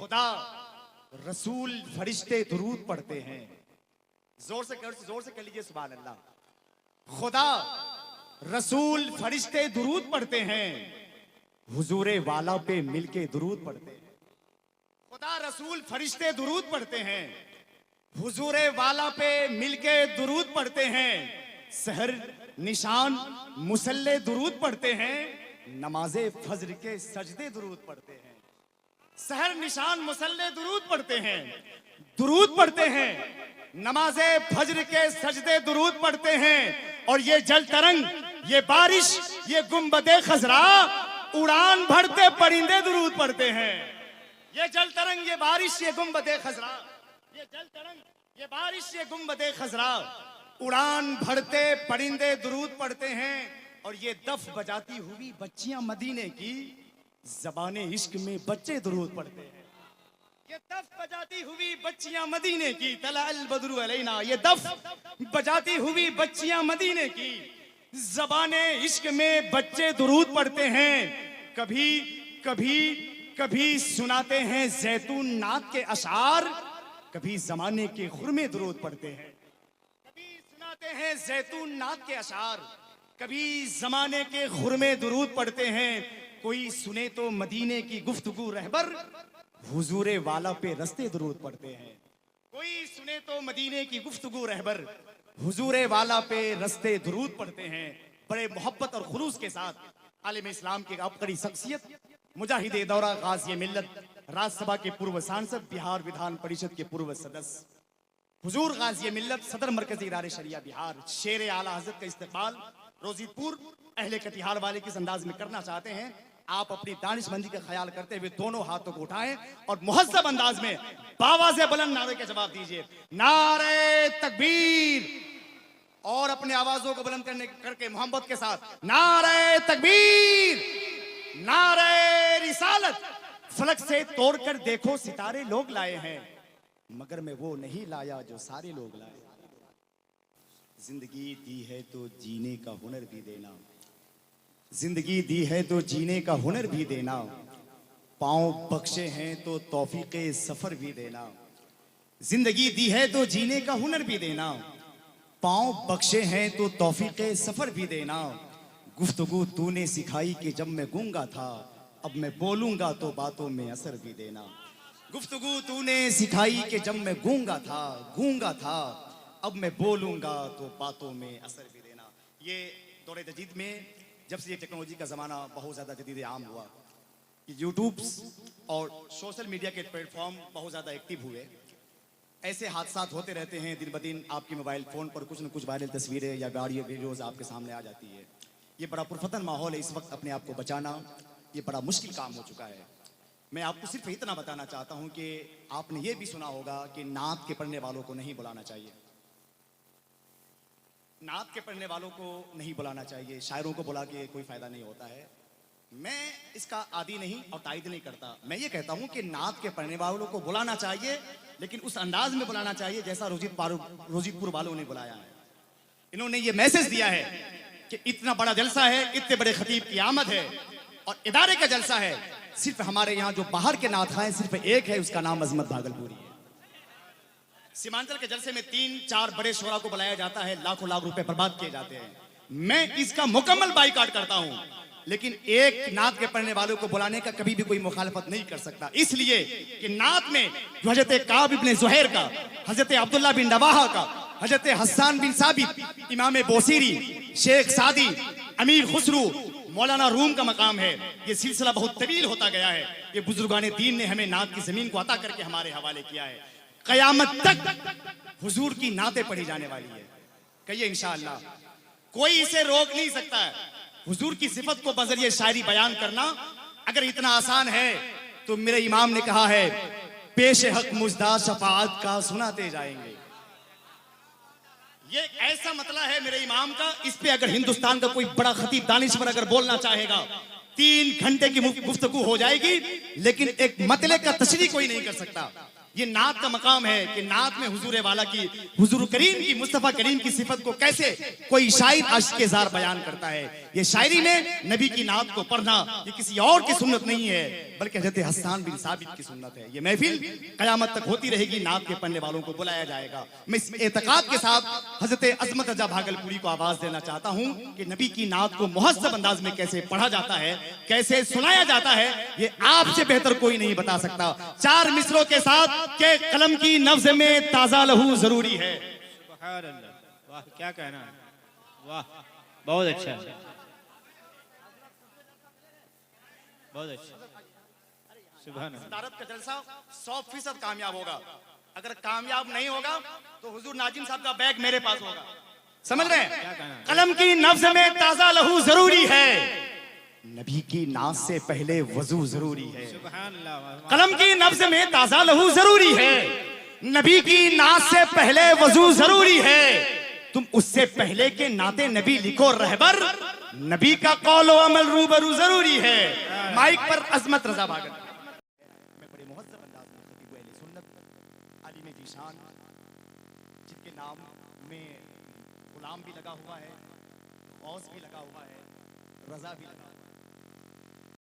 खुदा, रसूल, फरिश्ते दुरूद पढ़ते हैं। जोर से कर लीजिए सुभान अल्लाह। खुदा, रसूल, फरिश्ते दुरूद पढ़ते हैं, हुजूरे वाला पे मिलके दुरूद पढ़ते हैं। खुदा, रसूल, फरिश्ते दुरूद पढ़ते हैं, हुजूरे वाला पे मिलके दुरूद पढ़ते हैं। सहर निशान मुसल्ले दुरूद पढ़ते हैं, नमाजे फज्र के सजदे दुरूद पढ़ते हैं। सहर निशान मुसल्ले दुरूद पढ़ते हैं, दुरूद पढ़ते हैं, नमाजे फज्र के सजदे दुरूद पढ़ते हैं। और ये जल तरंग, ये बारिश, ये गुंबदे खजरा, उड़ान भरते परिंदे दुरूद पढ़ते हैं। ये जल तरंग, ये बारिश, ये गुंबदे खजरा, ये जल तरंग, ये बारिश, ये गुंबदे खजरा, उड़ान भरते परिंदे दुरूद पढ़ते हैं। और ये दफ बजाती हुई बच्चियां मदीने की, ज़बाने इश्क में बच्चे दुरूद पढ़ते हैं। ये दफ बजाती हुई बच्चियां मदीने की, तला अल बदरु अलैना, ये दफ बजाती हुई बच्चियां मदीने की, ज़बाने इश्क में बच्चे दुरूद पढ़ते हैं। कभी कभी कभी सुनाते हैं जैतून नात के अशार, कभी जमाने के खुरमे दुरूद पढ़ते हैं। कभी सुनाते हैं जैतून नात के अशार, कभी जमाने के खुरमे दुरूद पढ़ते हैं। कोई सुने तो मदीने की गुफ्तगू रहबर, हुजूरे वाला पे रस्ते दुरूद पढ़ते हैं। कोई सुने तो मदीने की गुफ्तगू रहबर, हुजूरे वाला पे रस्ते दुरूद पढ़ते हैं। बड़े मोहब्बत और खुलूस के साथ आलिम इस्लाम की अबकरी शख्सियत, मुजाहिदे दौरा गाज़ी मिल्लत, राज्यसभा के पूर्व सांसद, बिहार विधान परिषद के पूर्व सदस्य, हुजूर गाज़ी मिल्लत, सदर मरकजी इदारे शरिया बिहार, शेर आला हज़रत का इस्तकबाल रोजीपुर अहले कटिहार वाले किस अंदाज में करना चाहते हैं। आप अपनी दानिशमंदी का ख्याल करते हुए दोनों हाथों को उठाएं और मुहज़्ज़ब अंदाज में बावाज़े बुलंद नारे के जवाब दीजिए। नारे तकबीर, और अपनी आवाजों को बुलंद करके मोहब्बत के साथ नारे तकबीर, नारे रिसालत। फलक से तोड़कर देखो सितारे लोग लाए हैं, मगर मैं वो नहीं लाया जो सारे लोग लाए। जिंदगी दी है तो जीने का हुनर भी देना, जिंदगी दी है तो जीने का हुनर भी देना, पाँव बख्शे हैं तो तौफीके सफर भी देना। जिंदगी दी है तो जीने का हुनर भी देना, पाँव बख्शे हैं तो तौफीके सफर भी देना। गुफ्तगू तूने सिखाई कि जब मैं गूंगा था, अब मैं बोलूंगा तो बातों में असर भी देना। गुफ्तगू तूने सिखाई कि जब मैं गूंगा था, अब मैं बोलूंगा तो बातों में असर भी देना। ये दौरे जदीद में जब से ये टेक्नोलॉजी का ज़माना बहुत ज़्यादा जदीद आम हुआ, यूट्यूब और सोशल मीडिया के प्लेटफॉर्म बहुत ज़्यादा एक्टिव हुए, ऐसे हादसा होते रहते हैं। दिन ब दिन आपके मोबाइल फ़ोन पर कुछ न कुछ वायरल तस्वीरें या ऑडियो वीडियोज़ आपके सामने आ जाती है। ये बड़ा पुरफतन माहौल है। इस वक्त अपने आप को बचाना ये बड़ा मुश्किल काम हो चुका है। मैं आपको सिर्फ इतना बताना चाहता हूँ कि आपने ये भी सुना होगा कि नात के पढ़ने वालों को नहीं बुलाना चाहिए, नात के पढ़ने वालों को नहीं बुलाना चाहिए, शायरों को बुला के कोई फ़ायदा नहीं होता है। मैं इसका आदी नहीं और तायद नहीं करता। मैं ये कहता हूँ कि नात के पढ़ने वालों को बुलाना चाहिए, लेकिन उस अंदाज में बुलाना चाहिए जैसा रोजीपुर वालों ने बुलाया है। इन्होंने ये मैसेज दिया है कि इतना बड़ा जलसा है, इतने बड़े खतीब की आमद है और इदारे का जलसा है। सिर्फ हमारे यहाँ जो बाहर के नात खाएं सिर्फ एक है, उसका नाम अजमत भागलपुरी है। सीमांचल के जलसे में 3-4 बड़े शोरा को बुलाया जाता है, लाखों लाख रुपए बर्बाद किए जाते हैं। मैं इसका मुकम्मल बाइकाट करता हूं, लेकिन एक नात के पढ़ने वालों को बुलाने का कभी भी कोई मुखालफत नहीं कर सकता, इसलिए कि नात में जो हजरत काब इब्ने ज़ुहैर का, हजरत अब्दुल्ला बिन रवाहा का, हजरत हस्सान बिन साबित, इमाम बोसीरी, शेख सादी, अमीर खुसरू, मौलाना रूम का मकाम है। ये सिलसिला बहुत तवील होता गया है। ये बुजुर्गाने दीन ने हमें नात की जमीन को अता करके हमारे हवाले किया है। कयामत तक हुजूर की नातें पढ़ी जाने वाली है। कहिए इंशाअल्लाह, कोई इसे रोक नहीं सकता है। हुजूर की सिफत को बजरिए शायरी बयान करना अगर इतना आसान है तो मेरे इमाम ने कहा है, पेश हक मुजदा शफाअत का सुनाते जाएंगे। ये ऐसा मतला है मेरे इमाम का, इस पे अगर हिंदुस्तान का कोई बड़ा खतीब दानिश्वर अगर बोलना चाहेगा 3 घंटे की गुफ्तगू हो जाएगी, लेकिन एक मतले का तशरीह कोई नहीं कर सकता। ये नात का मकाम है कि नात में हुजूर वाला की, हुजूर करीम की, मुस्तफ़ा करीम की सिफत को कैसे कोई शायर आशिक़ के ज़ार बयान करता है। ये शायरी में नबी की नात को पढ़ना ये किसी और की सुन्नत नहीं है, बल्कि हज़रत हसन बिन साबित की सुन्नत है। ये महफिल क़यामत तक होती रहेगी, नात के पढ़ने वालों को बुलाया जाएगा। मैं इस एतक़ाद के साथ हज़रत अज़मत रज़ा भागलपुरी को आवाज़ देना चाहता हूँ कि नबी की नात को मुहज़्ज़ब अंदाज में कैसे पढ़ा जाता है, कैसे सुनाया जाता है, ये आपसे बेहतर कोई नहीं बता सकता। 4 मिसरों के साथ के कलम की नफ्ज में ताजा लहू जरूरी है। सुभान अल्लाह, वाह क्या कहना है, वाह बहुत अच्छा, बहुत अच्छा। सुभान अल्लाह। सदारत का जलसा 100% कामयाब होगा। अगर कामयाब नहीं होगा तो हुजूर नाजिम साहब का बैग मेरे पास होगा। समझ रहे हैं? कलम की नफ्ज में ताजा लहू जरूरी है, नबी की नाज से पहले वजू जरूरी है। कलम की नफ्ज में ताजा लहू जरूरी है, नबी की नाज से पहले वजू जरूरी है। तुम उससे पहले के नाते नबी लिखो रहबर, नबी का कौल व अमल रूबरू जरूरी है। माइक पर अज़मत रज़ा भागल। मैं बड़े मुहज़्ज़ब अंदाज में खतीब अहले सुन्नत आलिम जीशान, जिनके नाम में गुलाम भी लगा हुआ है, औस भी लगा हुआ है, रज़ा भी लगा हुआ है।